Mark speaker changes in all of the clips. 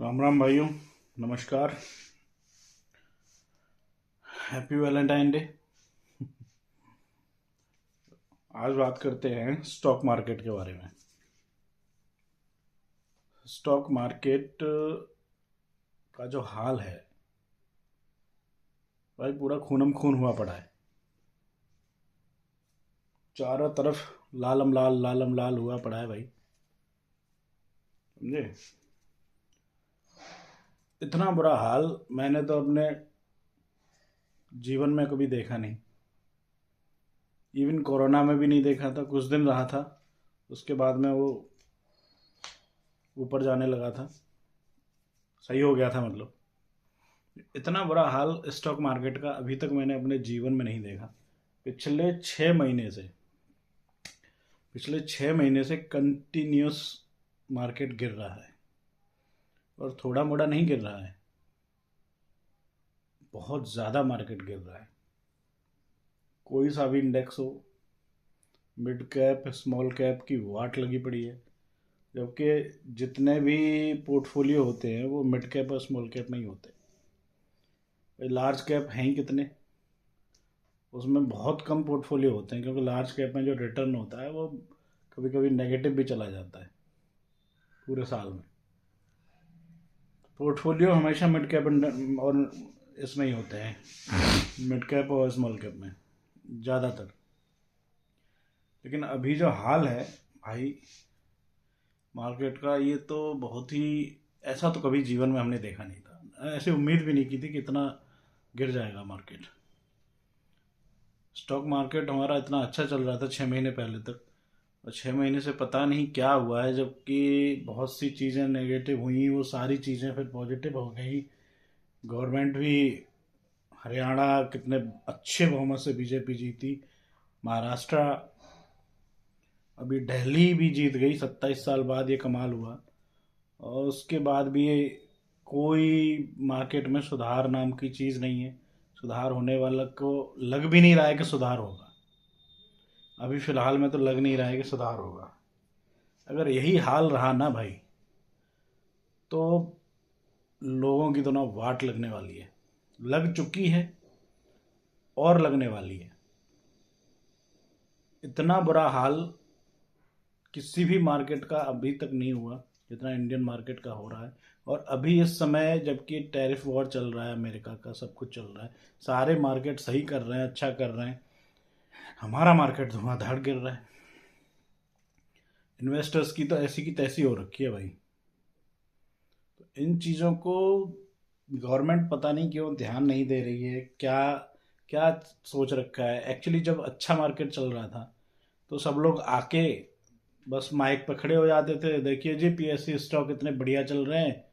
Speaker 1: राम राम भाइयों, नमस्कार। Happy Valentine day. आज बात करते हैं स्टॉक मार्केट के बारे में। स्टॉक मार्केट का जो हाल है भाई, पूरा खूनम खून हुआ पड़ा है। चारों तरफ लालम लाल हुआ पड़ा है भाई, समझे। इतना बुरा हाल मैंने तो अपने जीवन में कभी देखा नहीं। इवन कोरोना में भी नहीं देखा था। कुछ दिन रहा था, उसके बाद में वो ऊपर जाने लगा था, सही हो गया था। मतलब इतना बुरा हाल स्टॉक मार्केट का अभी तक मैंने अपने जीवन में नहीं देखा। पिछले 6 महीने से पिछले 6 महीने से कंटिन्यूस मार्केट गिर रहा है, और थोड़ा मोड़ा नहीं गिर रहा है, बहुत ज़्यादा मार्केट गिर रहा है। कोई सा भी इंडेक्स हो, मिड कैप स्मॉल कैप की वाट लगी पड़ी है। जबकि जितने भी पोर्टफोलियो होते हैं वो मिड कैप और स्मॉल कैप में ही होते हैं। लार्ज कैप हैं ही कितने, उसमें बहुत कम पोर्टफोलियो होते हैं, क्योंकि लार्ज कैप में जो रिटर्न होता है वो कभी कभी नेगेटिव भी चला जाता है पूरे साल में। पोर्टफोलियो हमेशा मिड कैप और इसमें ही होते हैं, मिड कैप और स्मॉल कैप में ज़्यादातर। लेकिन अभी जो हाल है भाई मार्केट का, ये तो बहुत ही, ऐसा तो कभी जीवन में हमने देखा नहीं था। ऐसे उम्मीद भी नहीं की थी कि इतना गिर जाएगा मार्केट। स्टॉक मार्केट हमारा इतना अच्छा चल रहा था 6 महीने पहले तक, और 6 महीने से पता नहीं क्या हुआ है। जबकि बहुत सी चीज़ें नेगेटिव हुई, वो सारी चीज़ें फिर पॉजिटिव हो गई। गवर्नमेंट भी, हरियाणा कितने अच्छे बहुमत से बीजेपी जीती, महाराष्ट्र, अभी दिल्ली भी जीत गई 27 साल बाद। ये कमाल हुआ। और उसके बाद भी ये कोई मार्केट में सुधार नाम की चीज़ नहीं है। सुधार होने वाला को लग भी नहीं रहा है कि सुधार होगा। अभी फ़िलहाल में तो लग नहीं रहा है कि सुधार होगा। अगर यही हाल रहा ना भाई, तो लोगों की तो ना वाट लगने वाली है, लग चुकी है और लगने वाली है। इतना बुरा हाल किसी भी मार्केट का अभी तक नहीं हुआ जितना इंडियन मार्केट का हो रहा है। और अभी इस समय जबकि टैरिफ वॉर चल रहा है, अमेरिका का सब कुछ चल रहा है, सारे मार्केट सही कर रहे हैं, अच्छा कर रहे हैं, हमारा मार्केट धुआंधार गिर रहा है। इन्वेस्टर्स की तो ऐसी की तैसी हो रखी है भाई। तो इन चीज़ों को गवर्नमेंट पता नहीं क्यों ध्यान नहीं दे रही है। क्या क्या सोच रखा है। एक्चुअली जब अच्छा मार्केट चल रहा था तो सब लोग आके बस माइक पर खड़े हो जाते थे, देखिए जी पीएससी स्टॉक इतने बढ़िया चल रहे हैं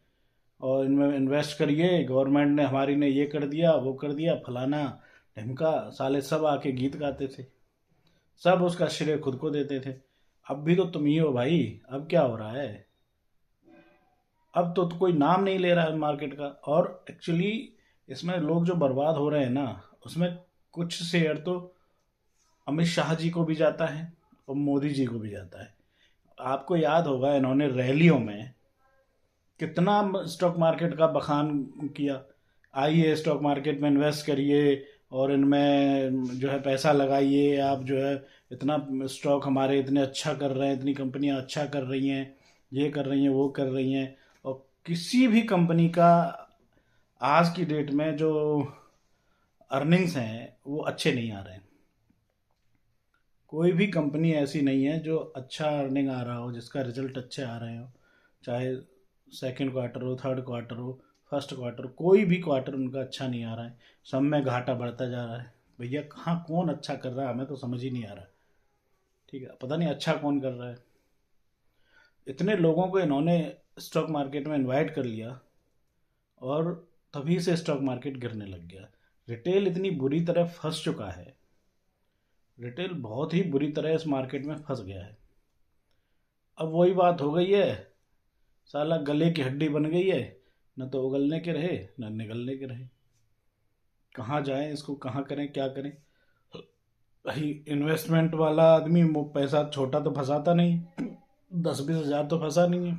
Speaker 1: और इनमें इन्वेस्ट करिए, गवर्नमेंट ने हमारी ने ये कर दिया वो कर दिया फलाना ढिमका। साले सब आके गीत गाते थे, सब उसका श्रेय खुद को देते थे। अब भी तो तुम ही हो भाई। अब क्या हो रहा है, अब तो कोई नाम नहीं ले रहा है मार्केट का। और एक्चुअली इसमें लोग जो बर्बाद हो रहे हैं ना, उसमें कुछ शेयर तो अमित शाह जी को भी जाता है और मोदी जी को भी जाता है। आपको याद होगा इन्होंने रैलियों में कितना स्टॉक मार्केट का बखान किया। आइए स्टॉक मार्केट में इन्वेस्ट करिए और इनमें जो है पैसा लगाइए। आप जो है इतना स्टॉक हमारे इतने अच्छा कर रहे हैं, इतनी कंपनियां अच्छा कर रही हैं, ये कर रही हैं वो कर रही हैं। और किसी भी कंपनी का आज की डेट में जो अर्निंग्स हैं वो अच्छे नहीं आ रहे हैं। कोई भी कंपनी ऐसी नहीं है जो अच्छा अर्निंग आ रहा हो, जिसका रिजल्ट अच्छे आ रहे हो। चाहे सेकंड क्वार्टर हो, थर्ड क्वार्टर हो, फर्स्ट क्वार्टर, कोई भी क्वार्टर उनका अच्छा नहीं आ रहा है। सब में घाटा बढ़ता जा रहा है। भैया कहाँ कौन अच्छा कर रहा है, हमें तो समझ ही नहीं आ रहा। ठीक है, पता नहीं अच्छा कौन कर रहा है। इतने लोगों को इन्होंने स्टॉक मार्केट में इनवाइट कर लिया और तभी से स्टॉक मार्केट गिरने लग गया। रिटेल इतनी बुरी तरह फंस चुका है, रिटेल बहुत ही बुरी तरह इस मार्केट में फंस गया है। अब वही बात हो गई है, साला गले की हड्डी बन गई है, न तो उगलने के रहे न निगलने के रहे। कहाँ जाएं इसको, कहाँ करें, क्या करें। भाई इन्वेस्टमेंट वाला आदमी वो पैसा छोटा तो फंसाता नहीं, 10-20 हज़ार तो फंसा नहीं है,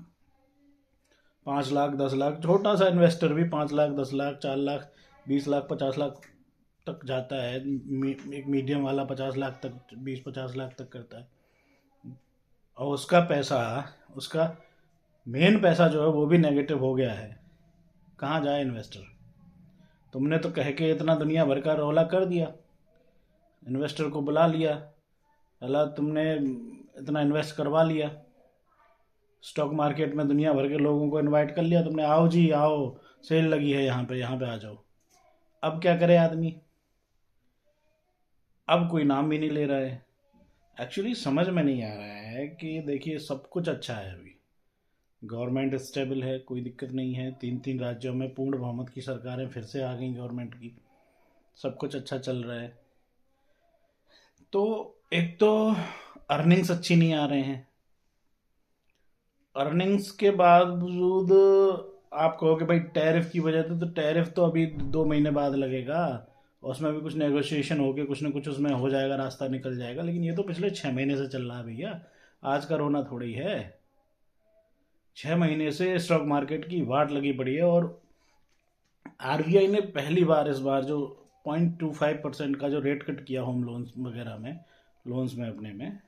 Speaker 1: 5 लाख 10 लाख, छोटा सा इन्वेस्टर भी 5 लाख 10 लाख 4 लाख 20 लाख 50 लाख तक जाता है। एक मीडियम वाला 50 लाख तक 20-50 लाख तक करता है। और उसका पैसा, उसका मेन पैसा जो है वो भी नेगेटिव हो गया है। कहाँ जाए इन्वेस्टर? तुमने तो कह के इतना दुनिया भर का रौला कर दिया, इन्वेस्टर को बुला लिया, अल्लाह तुमने इतना इन्वेस्ट करवा लिया, स्टॉक मार्केट में दुनिया भर के लोगों को इनवाइट कर लिया तुमने, आओ जी आओ, सेल लगी है यहाँ पे आ जाओ। अब क्या करे आदमी? अब कोई नाम भी नहीं ले रहा है। एक्चुअली समझ में नहीं आ रहा है कि देखिए सब कुछ अच्छा है, अभी गवर्नमेंट स्टेबल है, कोई दिक्कत नहीं है, 3-3 राज्यों में पूर्ण बहुमत की सरकारें फिर से आ गई गवर्नमेंट की, सब कुछ अच्छा चल रहा है। तो एक तो अर्निंग्स अच्छी नहीं आ रहे हैं, अर्निंग्स के बावजूद आप कहो कि भाई टैरिफ की वजह से, तो टैरिफ तो अभी 2 महीने बाद लगेगा, और उसमें भी कुछ नेगोशिएशन होके कुछ ना कुछ उसमें हो जाएगा, रास्ता निकल जाएगा। लेकिन ये तो पिछले 6 महीने से चल रहा है भैया, आज का रोना थोड़ी है। 6 महीने से स्टॉक मार्केट की वाट लगी पड़ी है, और आरबीआई ने पहली बार इस बार जो 0.25% का जो रेट कट किया होम लोन्स वगैरह में, लोन्स में अपने में,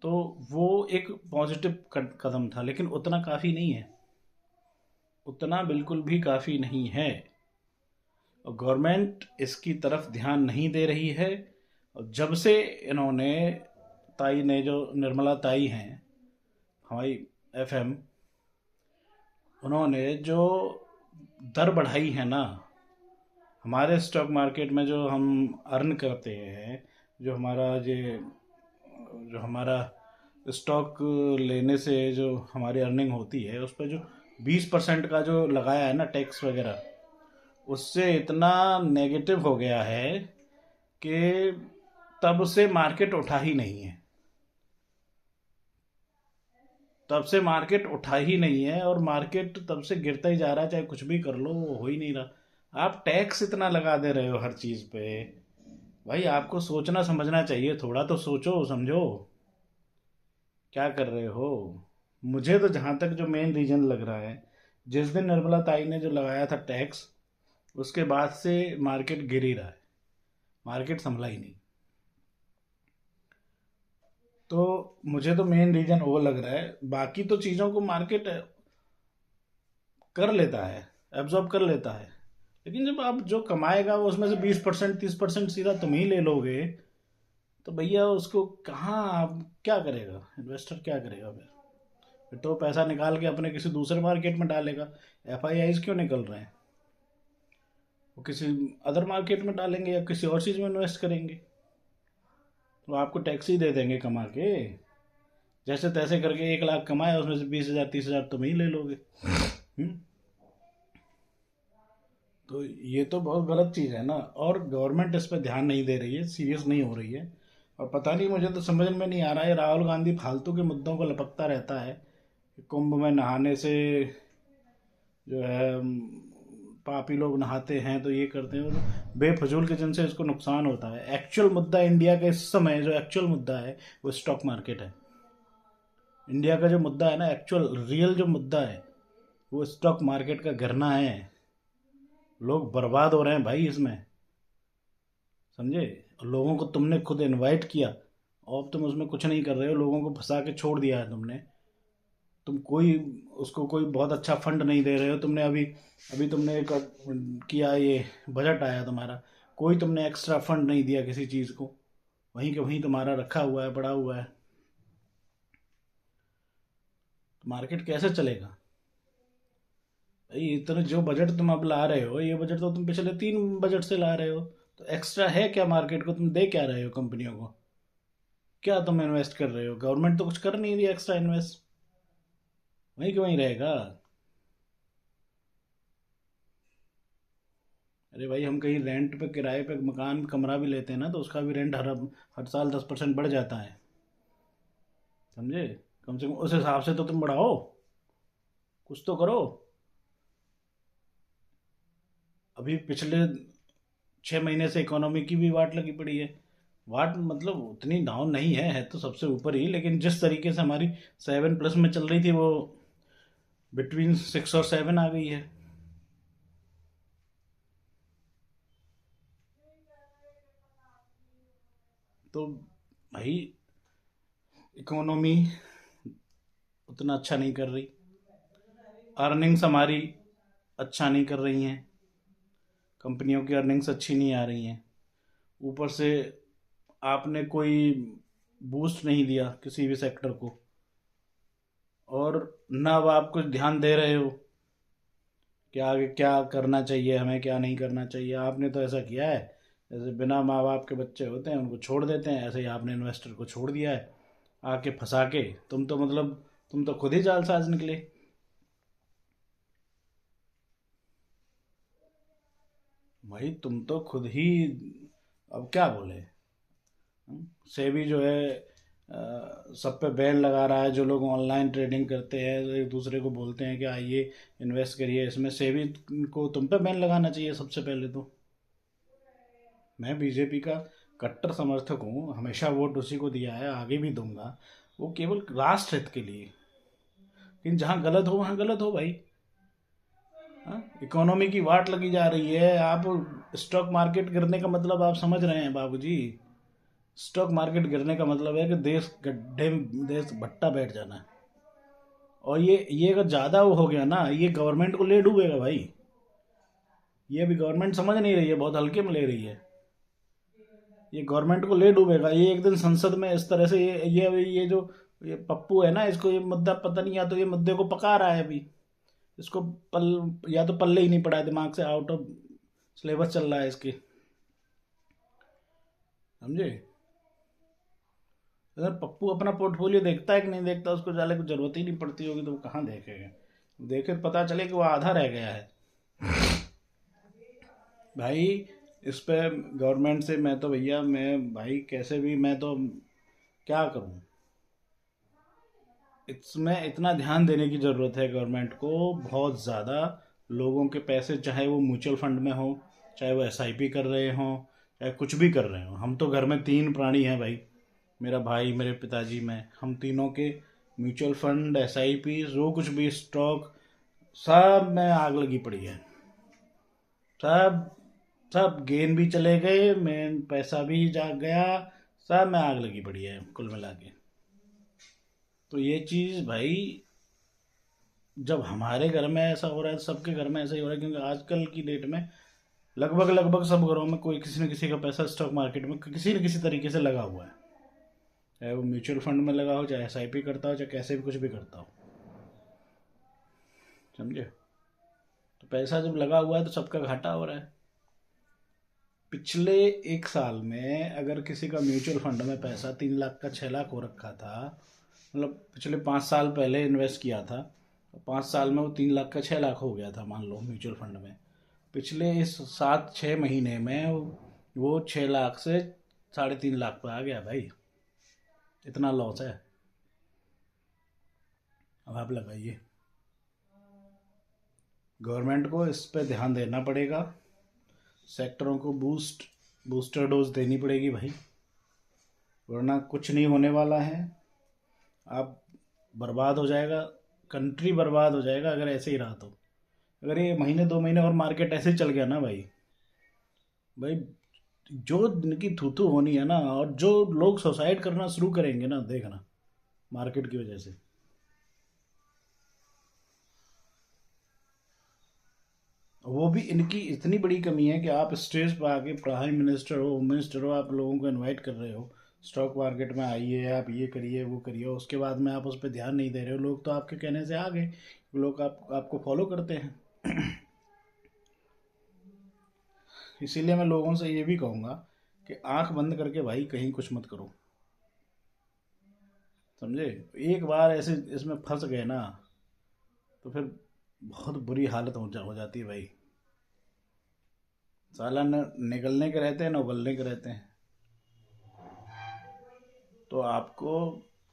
Speaker 1: तो वो एक पॉजिटिव कदम था, लेकिन उतना काफ़ी नहीं है, उतना बिल्कुल भी काफ़ी नहीं है। और गवर्नमेंट इसकी तरफ ध्यान नहीं दे रही है। और जब से इन्होंने, ताई ने, जो निर्मला ताई हैं हमारी एफएम, उन्होंने जो दर बढ़ाई है ना, हमारे स्टॉक मार्केट में जो हम अर्न करते हैं, जो हमारा ये, जो हमारा स्टॉक लेने से जो हमारी अर्निंग होती है, उस पर जो 20% का जो लगाया है ना टैक्स वगैरह, उससे इतना नेगेटिव हो गया है कि तब से मार्केट उठा ही नहीं है, तब से मार्केट उठा ही नहीं है, और मार्केट तब से गिरता ही जा रहा है, चाहे कुछ भी कर लो वो हो ही नहीं रहा। आप टैक्स इतना लगा दे रहे हो हर चीज़ पे, भाई आपको सोचना समझना चाहिए, थोड़ा तो सोचो समझो क्या कर रहे हो। मुझे तो जहाँ तक जो मेन रीजन लग रहा है, जिस दिन निर्मला ताई ने जो लगाया था टैक्स, उसके बाद से मार्केट गिर ही रहा है, मार्केट संभला ही नहीं। तो मुझे तो मेन रीजन वो लग रहा है, बाकी तो चीज़ों को मार्केट कर लेता है, एब्जॉर्ब कर लेता है, लेकिन जब आप जो कमाएगा वो उसमें से 20% 30% सीधा तुम ही ले लोगे, तो भैया उसको कहाँ, आप क्या करेगा इन्वेस्टर, क्या करेगा फिर तो पैसा निकाल के अपने किसी दूसरे मार्केट में डालेगा। एफआईआईज क्यों निकल रहे हैं? वो किसी अदर मार्केट में डालेंगे या किसी और चीज़ में इन्वेस्ट करेंगे, तो आपको टैक्स ही दे देंगे कमा के, जैसे तैसे करके 1 लाख कमाया, उसमें से 20,000 30,000 तुम ही ले लोगे। तो ये तो बहुत गलत चीज़ है ना, और गवर्नमेंट इस पर ध्यान नहीं दे रही है, सीरियस नहीं हो रही है। और पता नहीं, मुझे तो समझ में नहीं आ रहा है, राहुल गांधी फालतू के मुद्दों को लपकता रहता है। कुंभ में नहाने से जो है पापी लोग नहाते हैं, तो ये करते हैं, तो बेफजूल के जिनसे इसको नुकसान होता है। एक्चुअल मुद्दा इंडिया का इस समय जो एक्चुअल मुद्दा है वो स्टॉक मार्केट है। इंडिया का जो मुद्दा है ना, एक्चुअल रियल जो मुद्दा है, वो स्टॉक मार्केट का गिरना है। लोग बर्बाद हो रहे हैं भाई इसमें, समझे? लोगों को तुमने खुद इनवाइट किया, और तुम उसमें कुछ नहीं कर रहे हो, लोगों को फंसा के छोड़ दिया है तुमने। तुम कोई उसको कोई बहुत अच्छा फंड नहीं दे रहे हो। तुमने अभी अभी तुमने एक किया, ये बजट आया तुम्हारा, कोई तुमने एक्स्ट्रा फंड नहीं दिया किसी चीज़ को, वहीं के वहीं तुम्हारा रखा हुआ है, पड़ा हुआ है। तो मार्केट कैसे चलेगा भाई? इतना जो बजट तुम अब ला रहे हो, ये बजट तो तुम पिछले 3 बजट से ला रहे हो, तो एक्स्ट्रा है क्या मार्केट को? तुम दे क्या रहे हो कंपनियों को? क्या तुम इन्वेस्ट कर रहे हो? गवर्नमेंट तो कुछ कर नहीं रही एक्स्ट्रा इन्वेस्ट, वहीं के वहीं रहेगा। अरे भाई, हम कहीं रेंट पे, किराए पे मकान कमरा भी लेते हैं ना, तो उसका भी रेंट हर साल 10% बढ़ जाता है, समझे? कम से कम उस हिसाब से तो तुम बढ़ाओ, कुछ तो करो। अभी पिछले 6 महीने से इकोनॉमी की भी वाट लगी पड़ी है। वाट मतलब उतनी डाउन नहीं है तो सबसे ऊपर ही, लेकिन जिस तरीके से हमारी 7+ में चल रही थी, वो बिटवीन 6 और 7 आ गई है। तो भाई इकोनॉमी उतना अच्छा नहीं कर रही, अर्निंग्स हमारी अच्छा नहीं कर रही हैं, कंपनियों की अर्निंग्स अच्छी नहीं आ रही हैं। ऊपर से आपने कोई बूस्ट नहीं दिया किसी भी सेक्टर को, और ना अब आप कुछ ध्यान दे रहे हो कि आगे क्या करना चाहिए हमें, क्या नहीं करना चाहिए। आपने तो ऐसा किया है जैसे बिना माँ बाप के बच्चे होते हैं उनको छोड़ देते हैं, ऐसे ही आपने इन्वेस्टर को छोड़ दिया है आके फंसा के। तुम तो मतलब तुम तो खुद ही जालसाज निकले। भाई तुम तो खुद ही, अब क्या बोले। सेबी जो है सब पे बैन लगा रहा है। जो लोग ऑनलाइन ट्रेडिंग करते हैं एक दूसरे को बोलते हैं कि आइए इन्वेस्ट करिए इसमें, सेबी को तुम पे बैन लगाना चाहिए सबसे पहले तो। मैं बीजेपी का कट्टर समर्थक हूँ, हमेशा वोट उसी को दिया है, आगे भी दूंगा। वो केवल राष्ट्र हित के लिए। लेकिन जहाँ गलत हो वहाँ गलत हो भाई। हाँ, इकोनॉमी की वाट लगी जा रही है। आप स्टॉक मार्केट गिरने का मतलब आप समझ रहे हैं बाबूजी। स्टॉक मार्केट गिरने का मतलब है कि देश गड्ढे में, देश भट्टा बैठ जाना है। और ये अगर ज़्यादा वो हो गया ना, ये गवर्नमेंट को ले डूबेगा भाई। ये अभी गवर्नमेंट समझ नहीं रही है, बहुत हल्के में ले रही है। ये गवर्नमेंट को ले डूबेगा। ये एक दिन संसद में इस तरह से ये जो ये पप्पू है ना, इसको ये मुद्दा पता नहीं, या तो ये मुद्दे को पका रहा है अभी। इसको या तो पल्ले ही नहीं पड़ा है, दिमाग से आउट ऑफ सिलेबस चल रहा है इसके। समझे। अगर पप्पू अपना पोर्टफोलियो देखता है कि नहीं देखता, उसको जाने की जरूरत ही नहीं पड़ती होगी तो वो कहाँ देखेगा। देखे तो पता चले कि वो आधा रह गया है भाई। इस पे गवर्नमेंट से मैं तो भैया, मैं भाई कैसे भी, मैं तो क्या करूं। इसमें इतना ध्यान देने की ज़रूरत है गवर्नमेंट को, बहुत ज़्यादा। लोगों के पैसे चाहे वो म्यूचुअल फंड में हो, चाहे वो एसआईपी कर रहे हों, चाहे कुछ भी कर रहे हो। हम तो घर में 3 प्राणी हैं भाई, मेरा भाई, मेरे पिताजी, मैं। हम तीनों के म्यूचुअल फंड, एसआईपी, जो कुछ भी स्टॉक, सब में आग लगी पड़ी है। सब सब गेन भी चले गए, मेन पैसा भी जा गया। सब में आग लगी पड़ी है कुल मिला के। तो ये चीज़ भाई, जब हमारे घर में ऐसा हो रहा है सबके घर में ऐसा ही हो रहा है, क्योंकि आजकल की डेट में लगभग लगभग सब घरों में कोई किसी न किसी का पैसा स्टॉक मार्केट में किसी न किसी तरीके से लगा हुआ है। चाहे वो म्यूचुअल फंड में लगा हो, चाहे एसआईपी करता हो, चाहे कैसे भी कुछ भी करता हो। समझे। तो पैसा जब लगा हुआ है तो सबका घाटा हो रहा है। पिछले 1 साल में अगर किसी का म्यूचुअल फंड में पैसा 3 लाख का 6 लाख हो रखा था, मतलब पिछले 5 साल पहले इन्वेस्ट किया था, तो 5 साल में वो 3 लाख का 6 लाख हो गया था मान लो म्यूचुअल फंड में। पिछले इस 7-6 महीने में वो 6 लाख से 3.5 लाख पर आ गया भाई। इतना लॉस है। अब आप लगाइए। गवर्नमेंट को इस पे ध्यान देना पड़ेगा। सेक्टरों को बूस्टर डोज देनी पड़ेगी भाई, वरना कुछ नहीं होने वाला है। आप बर्बाद हो जाएगा, कंट्री बर्बाद हो जाएगा अगर ऐसे ही रहा तो। अगर ये महीने 2 महीने और मार्केट ऐसे ही चल गया ना भाई, भाई जो इनकी थूथू होनी है ना, और जो लोग सुसाइड करना शुरू करेंगे ना, देखना मार्केट की वजह से। वो भी इनकी इतनी बड़ी कमी है कि आप स्टेज पर आके प्राइम मिनिस्टर हो, होम मिनिस्टर हो, आप लोगों को इनवाइट कर रहे हो स्टॉक मार्केट में आइए, आप ये करिए वो करिए, उसके बाद में आप उस पर ध्यान नहीं दे रहे हो। लोग तो आपके कहने से आ गए, लोग आपको फॉलो करते हैं इसीलिए मैं लोगों से ये भी कहूँगा कि आंख बंद करके भाई कहीं कुछ मत करो। समझे। एक बार ऐसे इसमें फंस गए ना, तो फिर बहुत बुरी हालत हो जाती है भाई। साला न निकलने के रहते हैं न उगलने के रहते हैं। तो आपको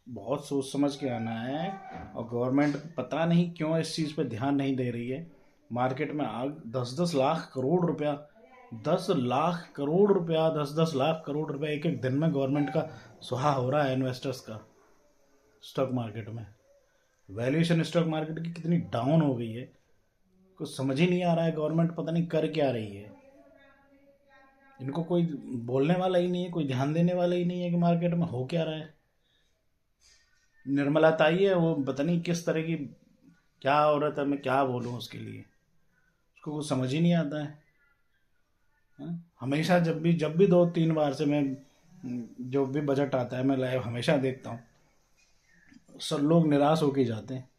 Speaker 1: बहुत सोच समझ के आना है। और गवर्नमेंट पता नहीं क्यों इस चीज़ पे ध्यान नहीं दे रही है। मार्केट में आग 10-10 लाख करोड़ रुपया, 10 लाख करोड़ रुपया, 10-10 लाख करोड़ रुपया एक एक दिन में गवर्नमेंट का सुहा हो रहा है इन्वेस्टर्स का स्टॉक मार्केट में। वैल्यूएशन स्टॉक मार्केट की कितनी डाउन हो गई है, कुछ समझ ही नहीं आ रहा है। गवर्नमेंट पता नहीं कर क्या रही है। इनको कोई बोलने वाला ही नहीं है, कोई ध्यान देने वाला ही नहीं है कि मार्केट में हो क्या रहा है। निर्मला ताई है, वो पता नहीं किस तरह की, क्या औरत है, मैं क्या बोलूँ उसके लिए। उसको कुछ समझ ही नहीं आता है। हमेशा जब भी 2-3 बार से मैं जो भी बजट आता है मैं लाइव हमेशा देखता हूँ, सब लोग निराश होके जाते हैं।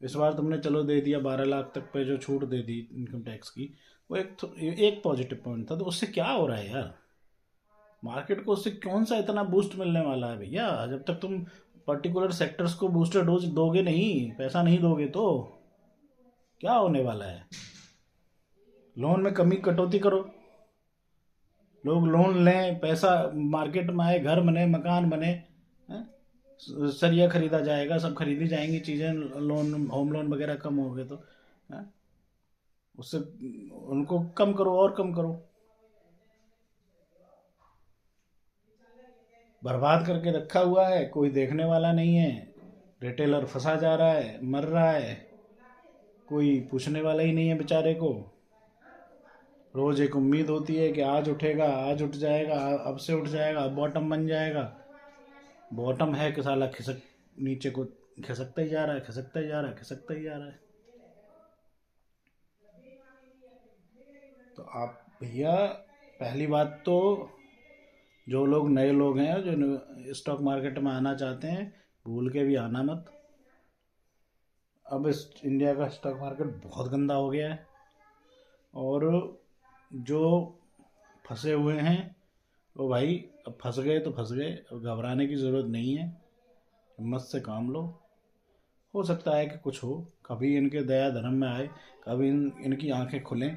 Speaker 1: इस बार तुमने चलो दे दिया 12 लाख तक पे जो छूट दे दी इनकम टैक्स की, वो एक पॉजिटिव पॉइंट था। तो उससे क्या हो रहा है यार, मार्केट को उससे कौन सा इतना बूस्ट मिलने वाला है भैया? जब तक तुम पर्टिकुलर सेक्टर्स को बूस्टर डोज दोगे नहीं, पैसा नहीं दोगे, तो क्या होने वाला है? लोन में कमी कटौती करो, लोग लोन लें, पैसा मार्केट में आए, घर बने, मकान बने, हैं? सरिया खरीदा जाएगा, सब खरीदी जाएंगी चीज़ें, लोन, होम लोन वगैरह कम हो गए तो, हैं? उससे उनको कम करो और कम करो। बर्बाद करके रखा हुआ है, कोई देखने वाला नहीं है। रिटेलर फंसा जा रहा है, मर रहा है, कोई पूछने वाला ही नहीं है बेचारे को। रोज एक उम्मीद होती है कि आज उठेगा, आज उठ जाएगा, अब से उठ जाएगा, अब बॉटम बन जाएगा। बॉटम है कि साला खिसक, नीचे को खिसकता ही जा रहा है, खिसकता ही जा रहा है, खिसकता ही जा रहा है। तो आप भैया, पहली बात तो जो लोग नए लोग हैं जो स्टॉक मार्केट में आना चाहते हैं, भूल के भी आना मत। अब इस इंडिया का स्टॉक मार्केट बहुत गंदा हो गया है, और जो फंसे हुए हैं वो भाई, अब फंस गए तो फंस गए, अब घबराने की ज़रूरत नहीं है। हिम्मत से काम लो। हो सकता है कि कुछ हो, कभी इनके दया धर्म में आए, कभी इनकी आंखें खुलें,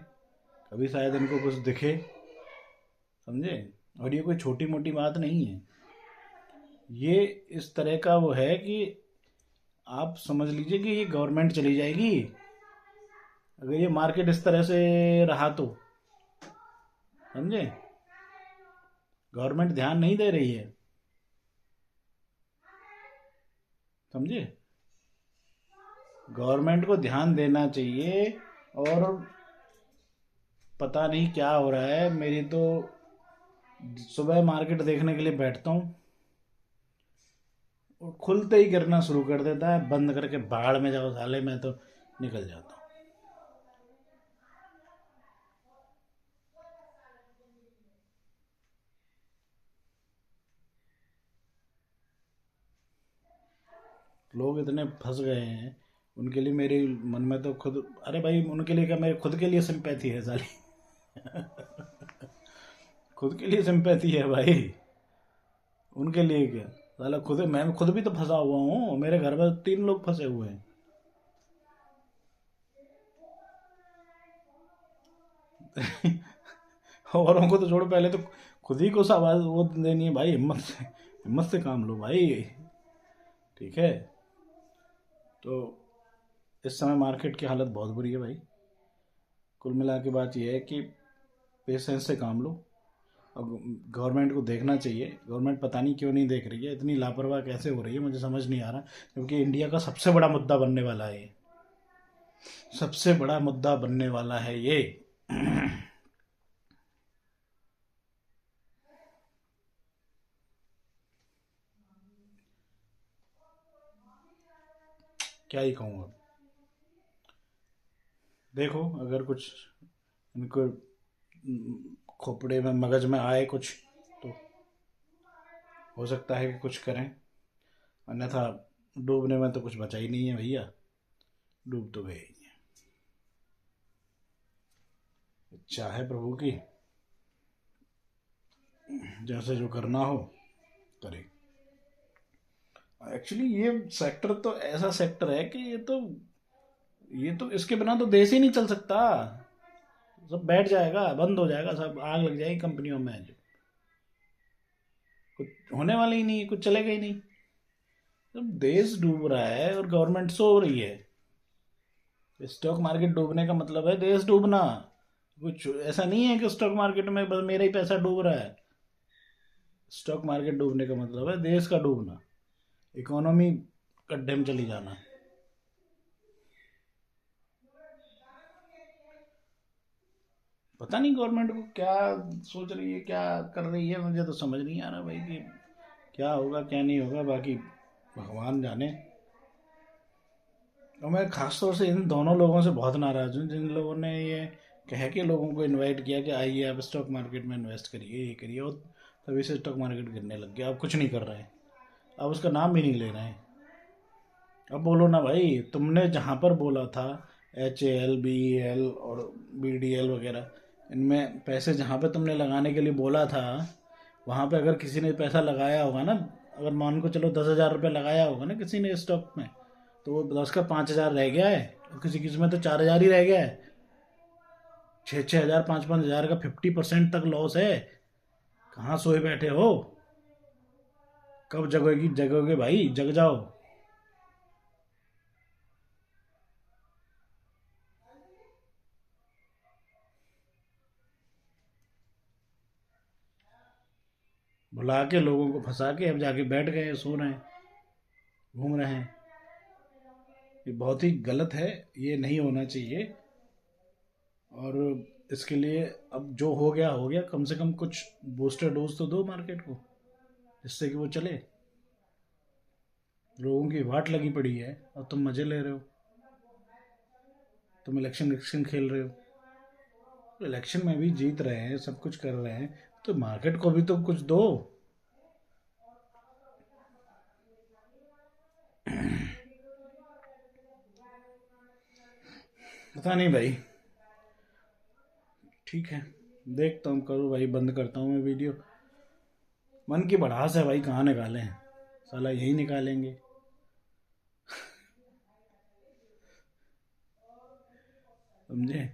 Speaker 1: कभी शायद इनको कुछ दिखे, समझे? और ये कोई छोटी मोटी बात नहीं है। ये इस तरह का वो है कि आप समझ लीजिए कि ये गवर्नमेंट चली जाएगी अगर ये मार्केट इस तरह से रहा तो, समझे? गवर्नमेंट ध्यान नहीं दे रही है, समझे? गवर्नमेंट को ध्यान देना चाहिए। और पता नहीं क्या हो रहा है, मेरी तो सुबह मार्केट देखने के लिए बैठता हूँ और खुलते ही गिरना शुरू कर देता है, बंद करके बाहर में जाओ साले, मैं तो निकल जाता हूँ। लोग इतने फंस गए हैं, उनके लिए मेरे मन में तो खुद, अरे भाई उनके लिए क्या, मेरे खुद के लिए सिंपैथी है साली। खुद के लिए सिंपैथी है भाई, उनके लिए क्या? साला खुद, मैं खुद भी तो फंसा हुआ हूँ, मेरे घर में 3 लोग फंसे हुए हैं। औरों को तो छोड़ो, पहले तो खुद ही को आवाज वो देनी है भाई, हिम्मत से, हिम्मत से काम लो भाई, ठीक है? तो इस समय मार्केट की हालत बहुत बुरी है भाई। कुल मिला के बात यह है कि पेशेंस से काम लो। और गवर्नमेंट को देखना चाहिए, गवर्नमेंट पता नहीं क्यों नहीं देख रही है, इतनी लापरवाह कैसे हो रही है, मुझे समझ नहीं आ रहा। क्योंकि इंडिया का सबसे बड़ा मुद्दा बनने वाला है ये, सबसे बड़ा मुद्दा बनने वाला है ये। क्या ही कहूँ अब। देखो, अगर कुछ इनको खोपड़े में, मगज में आए कुछ, तो हो सकता है कि कुछ करें, अन्यथा डूबने में तो कुछ बचा ही नहीं है भैया, डूब तो गए ही हैं। इच्छा है प्रभु की, जैसे जो करना हो करे। एक्चुअली ये सेक्टर तो ऐसा सेक्टर है कि ये तो इसके बिना तो देश ही नहीं चल सकता। सब बैठ जाएगा, बंद हो जाएगा, सब आग लग जाएगी कंपनियों में, जो कुछ होने वाला ही नहीं, कुछ चलेगा ही नहीं। जब देश डूब रहा है और गवर्नमेंट सो रही है, स्टॉक मार्केट डूबने का मतलब है देश डूबना। कुछ ऐसा नहीं है कि स्टॉक मार्केट में बस मेरा ही पैसा डूब रहा है। स्टॉक मार्केट डूबने का मतलब है देश का डूबना, इकोनॉमी गड्ढे में चली जाना। पता नहीं गवर्नमेंट को क्या सोच रही है, क्या कर रही है, मुझे तो समझ नहीं आ रहा भाई कि क्या होगा क्या नहीं होगा, बाकी भगवान जाने। और मैं खास तौर से इन दोनों लोगों से बहुत नाराज हूँ जिन लोगों ने ये कह के लोगों को इनवाइट किया कि आइए आप स्टॉक मार्केट में इन्वेस्ट करिए, ये करिए, और तभी से स्टॉक मार्केट गिरने लग गया। अब कुछ नहीं कर रहे हैं, अब उसका नाम भी नहीं ले रहे हैं। अब बोलो ना भाई, तुमने जहाँ पर बोला था HAL BEL और BDL वगैरह, इनमें पैसे जहाँ पे तुमने लगाने के लिए बोला था, वहाँ पे अगर किसी ने पैसा लगाया होगा ना, अगर मान को चलो 10,000 रुपये लगाया होगा ना किसी ने स्टॉक में, तो वो 10 का 5,000 रह गया है, और किसी किसी में तो 4,000 ही रह गया है। 6,000 5,000 का 50% तक लॉस है। कहाँ सोए बैठे हो? कब जगोगी, जगोगे भाई, जग जाओ। बुला के लोगों को फंसा के अब जाके बैठ गए, सो रहे हैं, घूम रहे हैं। ये बहुत ही गलत है, ये नहीं होना चाहिए। और इसके लिए अब जो हो गया, कम से कम कुछ बूस्टर डोज तो दो मार्केट को, जिससे कि वो चले। लोगों की वाट लगी पड़ी है और तुम मजे ले रहे हो, तुम इलेक्शन इलेक्शन खेल रहे हो। तो इलेक्शन में भी जीत रहे हैं, सब कुछ कर रहे हैं, तो मार्केट को भी तो कुछ दो। पता नहीं भाई। ठीक है, देखता हूँ, करूँ भाई, बंद करता हूँ मैं वीडियो। मन की भड़ास है भाई, कहाँ निकालें, साला यही निकालेंगे। समझे?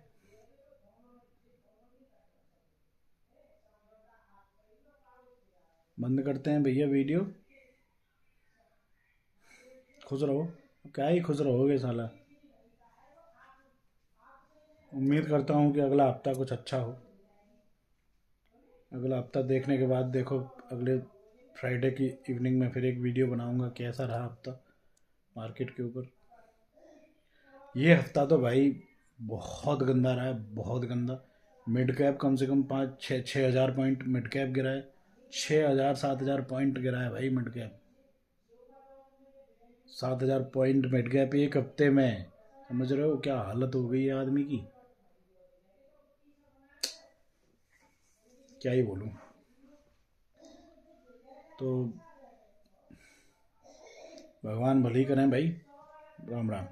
Speaker 1: बंद करते हैं भैया वीडियो। खुश रहो। क्या ही खुश रहोगे साला। उम्मीद करता हूँ कि अगला हफ्ता कुछ अच्छा हो। अगला हफ्ता देखने के बाद देखो, अगले फ्राइडे की इवनिंग में फिर एक वीडियो बनाऊंगा कैसा रहा हफ्ता मार्केट के ऊपर। ये हफ्ता तो भाई बहुत गंदा रहा है, बहुत गंदा। मिड कैप कम से कम 5 6 6 हज़ार पॉइंट मिड कैप गिरा है। 6,000 7,000 पॉइंट गिरा है भाई mid cap. 7,000 point mid cap एक हफ्ते में। समझ रहे हो क्या हालत हो गई है आदमी की? क्या ही बोलूं। तो भगवान भली करें भाई। राम राम।